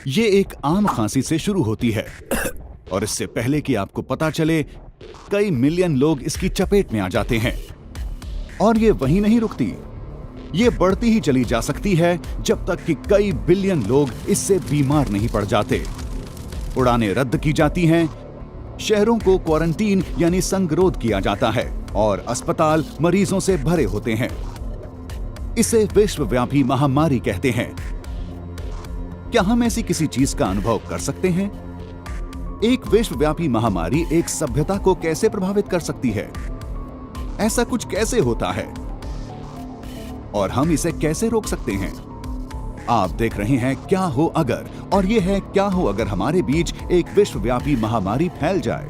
ये एक आम खांसी से शुरू होती है और इससे पहले कि आपको पता चले कई मिलियन लोग इसकी चपेट में आ जाते हैं। और ये वहीं नहीं रुकती, ये बढ़ती ही चली जा सकती है जब तक कि कई बिलियन लोग इससे बीमार नहीं पड़ जाते। उड़ानें रद्द की जाती हैं, शहरों को क्वारंटीन यानी संगरोध किया जाता है और अस्पताल मरीजों से भरे होते हैं। इसे विश्वव्यापी महामारी कहते हैं। क्या हम ऐसी किसी चीज का अनुभव कर सकते हैं? एक विश्वव्यापी महामारी एक सभ्यता को कैसे प्रभावित कर सकती है? ऐसा कुछ कैसे होता है और हम इसे कैसे रोक सकते हैं? आप देख रहे हैं क्या हो अगर, और यह है क्या हो अगर हमारे बीच एक विश्वव्यापी महामारी फैल जाए।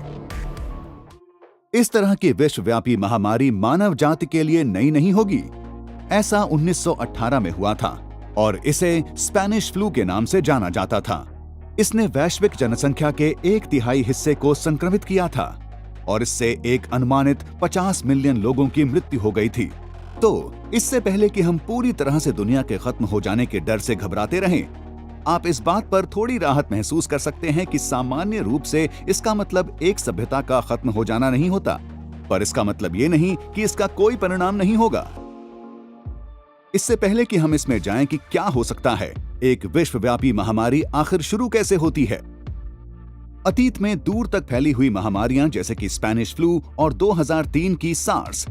इस तरह की विश्वव्यापी महामारी मानव जाति के लिए नई नहीं होगी। ऐसा 1918 में हुआ था और इसे स्पेनिश फ्लू के नाम से जाना जाता था। इसने वैश्विक जनसंख्या के 1/3 हिस्से को संक्रमित किया था और इससे एक अनुमानित 50 मिलियन लोगों की मृत्यु हो गई थी। तो इससे पहले कि हम पूरी तरह से दुनिया के खत्म हो जाने के डर से घबराते रहें, आप इस बात पर थोड़ी राहत महसूस कर सकते हैं कि सामान्य रूप से इसका मतलब एक सभ्यता का खत्म हो जाना नहीं होता, पर इसका मतलब ये नहीं कि इसका कोई परिणाम नहीं होगा। इससे पहले कि हम इसमें जाएं कि क्या हो सकता है, एक विश्वव्यापी महामारी आखिर शुरू कैसे होती है। अतीत में दूर तक फैली हुई महामारियां जैसे कि स्पेनिश फ्लू और 2003 की सार्स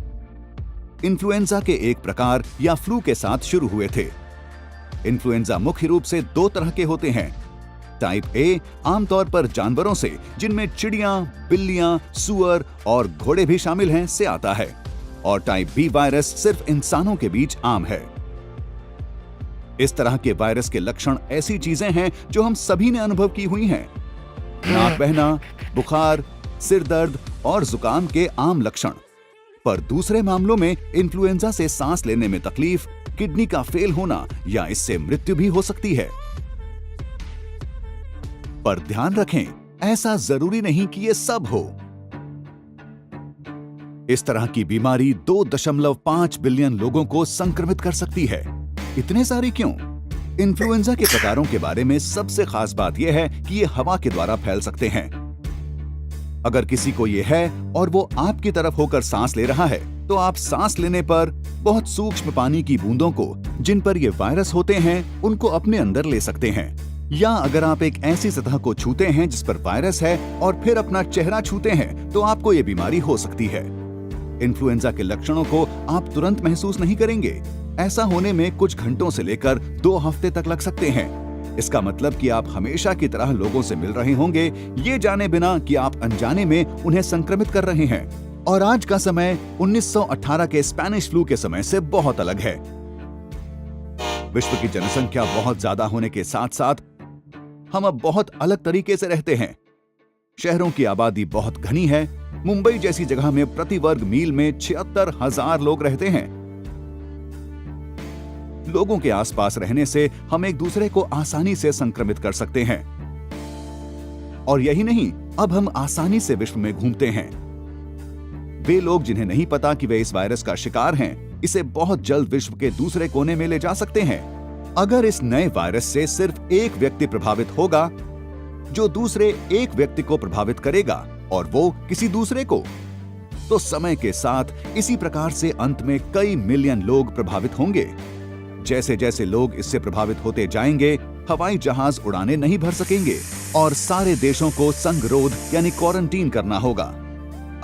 इन्फ्लुएंजा के एक प्रकार या फ्लू के साथ शुरू हुए थे। इन्फ्लुएंजा मुख्य रूप से 2 तरह के होते हैं। टाइप ए आमतौर पर जानवरों से, जिनमें चिड़ियां, बिल्लियां, सुअर और घोड़े भी शामिल हैं, से आता है, और टाइप बी वायरस सिर्फ इंसानों के बीच आम है। इस तरह के वायरस के लक्षण ऐसी चीजें हैं जो हम सभी ने अनुभव की हुई हैं। नाक बहना, बुखार, सिर दर्द और जुकाम के आम लक्षण। पर दूसरे मामलों में इन्फ्लुएंजा से सांस लेने में तकलीफ, किडनी का फेल होना या इससे मृत्यु भी हो सकती है। पर ध्यान रखें, ऐसा जरूरी नहीं कि ये सब हो। इस तरह की बीमारी 2.5 बिलियन लोगों को संक्रमित कर सकती है। इतने सारे क्यों? इन्फ्लुएंजा के प्रकारों के बारे में सबसे खास बात यह है कि ये हवा के द्वारा फैल सकते हैं। अगर किसी को ये है और वो आपकी तरफ होकर सांस ले रहा है, तो आप सांस लेने पर बहुत सूक्ष्म पानी की बूंदों को, जिन पर ये वायरस होते हैं, उनको अपने अंदर ले सकते हैं। या अगर आप एक ऐसी सतह को छूते हैं जिस पर वायरस है और फिर अपना चेहरा छूते हैं, तो आपको ये बीमारी हो सकती है। इन्फ्लुएंजा के लक्षणों को आप तुरंत महसूस नहीं करेंगे। ऐसा होने में कुछ घंटों से लेकर 2 हफ्ते तक लग सकते हैं। इसका मतलब कि आप हमेशा की तरह लोगों से मिल रहे होंगे, ये जाने बिना कि आप अनजाने में उन्हें संक्रमित कर रहे हैं। और आज का समय 1918 के स्पेनिश फ्लू के समय से बहुत अलग है। विश्व की जनसंख्या बहुत ज्यादा होने के साथ साथ हम अब बहुत अलग तरीके से रहते हैं। शहरों की आबादी बहुत घनी है। मुंबई जैसी जगह में प्रति वर्ग मील में 76,000 लोग रहते हैं। लोगों के आसपास रहने से हम एक दूसरे को आसानी से संक्रमित कर सकते हैं। और यही नहीं, अब हम आसानी से विश्व में घूमते हैं। वे लोग जिन्हें नहीं पता कि वे इस वायरस का शिकार हैं, इसे बहुत जल्द विश्व के दूसरे कोने में ले जा सकते हैं। अगर इस नए वायरस से सिर्फ एक व्यक्ति प्रभावित होगा, जो दूसरे एक व्यक्ति को प्रभावित करेगा और वो किसी दूसरे को, तो समय के साथ इसी प्रकार से अंत में कई मिलियन लोग प्रभावित होंगे। जैसे जैसे लोग इससे प्रभावित होते जाएंगे, हवाई जहाज उड़ाने नहीं भर सकेंगे और सारे देशों को संगरोध यानी क्वारंटीन करना होगा।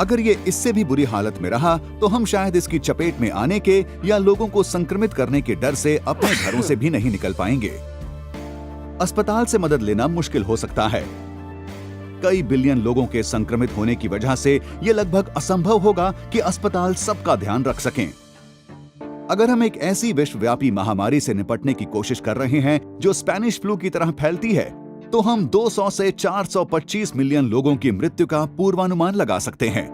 अगर ये इससे भी बुरी हालत में रहा, तो हम शायद इसकी चपेट में आने के या लोगों को संक्रमित करने के डर से अपने घरों से भी नहीं निकल पाएंगे। अस्पताल से मदद लेना मुश्किल हो सकता है। कई बिलियन लोगों के संक्रमित होने की वजह से यह लगभग असंभव होगा कि अस्पताल सबका ध्यान रख सकें। अगर हम एक ऐसी विश्वव्यापी महामारी से निपटने की कोशिश कर रहे हैं जो स्पेनिश फ्लू की तरह फैलती है, तो हम 200 से 425 मिलियन लोगों की मृत्यु का पूर्वानुमान लगा सकते हैं।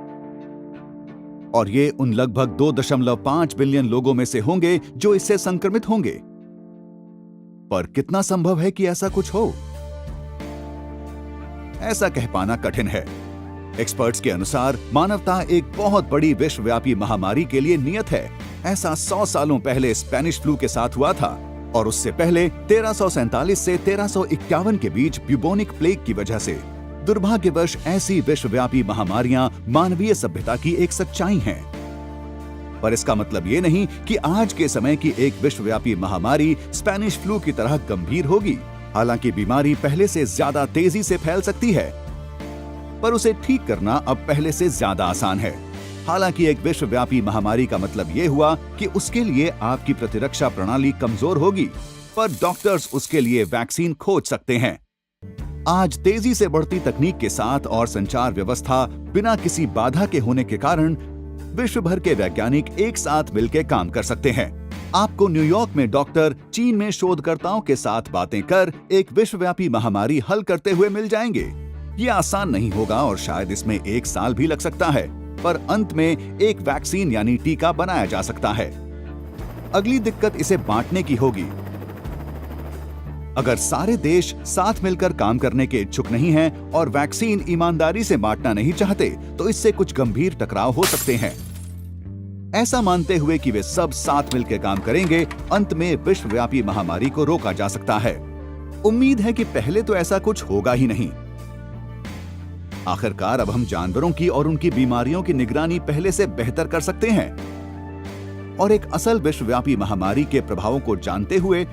और ये उन लगभग 2.5 बिलियन लोगों में से होंगे जो इससे संक्रमित होंगे। पर कितना संभव है कि ऐसा कुछ हो? ऐसा कह पाना कठिन है। एक्सपर्ट्स के अनुसार मानवता एक बहुत बड़ी विश्वव्यापी महामारी के लिए नियत है। ऐसा 100 सालों पहले स्पेनिश फ्लू के साथ हुआ था और उससे पहले 1347 से 1351 के बीच ब्यूबोनिक प्लेग की वजह से। दुर्भाग्यवश ऐसी विश्वव्यापी महामारियां मानवीय सभ्यता की एक सच्चाई हैं। पर इसका मतलब ये नहीं कि आज के समय की एक विश्वव्यापी महामारी स्पेनिश फ्लू की तरह गंभीर होगी। हालांकि बीमारी पहले से ज्यादा तेजी से फैल सकती है, पर उसे ठीक करना अब पहले से ज्यादा आसान है। हालांकि एक विश्वव्यापी महामारी का मतलब ये हुआ कि उसके लिए आपकी प्रतिरक्षा प्रणाली कमजोर होगी, पर डॉक्टर्स उसके लिए वैक्सीन खोज सकते हैं। आज तेजी से बढ़ती तकनीक के साथ और संचार व्यवस्था बिना किसी बाधा के होने के कारण विश्व भर के वैज्ञानिक एक साथ मिलकर काम कर सकते हैं। आपको न्यूयॉर्क में डॉक्टर चीन में शोधकर्ताओं के साथ बातें कर एक विश्वव्यापी महामारी हल करते हुए मिल जाएंगे। ये आसान नहीं होगा और शायद इसमें 1 साल भी लग सकता है, पर अंत में एक वैक्सीन यानी टीका बनाया जा सकता है। अगली दिक्कत इसे बांटने की होगी। अगर सारे देश साथ मिलकर काम करने के इच्छुक नहीं हैं और वैक्सीन ईमानदारी से बांटना नहीं चाहते, तो इससे कुछ गंभीर टकराव हो सकते हैं। ऐसा मानते हुए कि वे सब साथ मिलकर काम करेंगे, अंत में विश्वव्यापी महामारी को रोका जा सकता है। उम्मीद है कि पहले तो ऐसा कुछ होगा ही नहीं। आखिरकार अब हम जानवरों की और उनकी बीमारियों की निगरानी पहले से बेहतर कर सकते हैं और एक असल विश्वव्यापी महामारी के प्रभावों को जानते हुए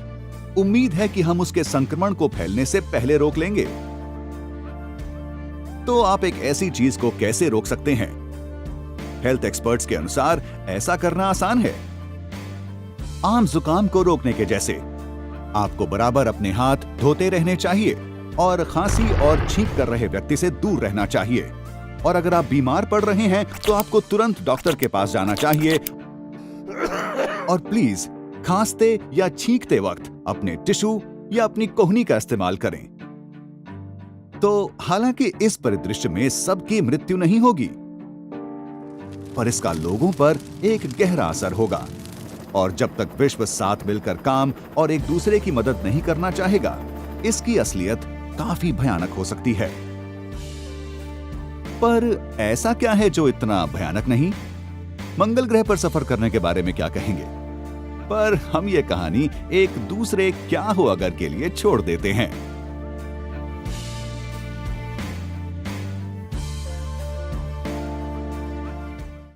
उम्मीद है कि हम उसके संक्रमण को फैलने से पहले रोक लेंगे। तो आप एक ऐसी चीज को कैसे रोक सकते हैं? हेल्थ एक्सपर्ट्स के अनुसार ऐसा करना आसान है। आम जुकाम को रोकने के जैसे आपको बराबर अपने हाथ धोते रहने चाहिए और खांसी और छींक कर रहे व्यक्ति से दूर रहना चाहिए। और अगर आप बीमार पड़ रहे हैं तो आपको तुरंत डॉक्टर के पास जाना चाहिए और प्लीज खांसते या छींकते वक्त अपने टिश्यू या अपनी कोहनी का इस्तेमाल करें। तो हालांकि इस परिदृश्य में सबकी मृत्यु नहीं होगी, पर इसका लोगों पर एक गहरा असर होगा और जब तक विश्व साथ मिलकर काम और एक दूसरे की मदद नहीं करना चाहेगा, इसकी असलियत काफी भयानक हो सकती है। पर ऐसा क्या है जो इतना भयानक नहीं? मंगल ग्रह पर सफर करने के बारे में क्या कहेंगे? पर हम ये कहानी एक दूसरे क्या हो अगर के लिए छोड़ देते हैं।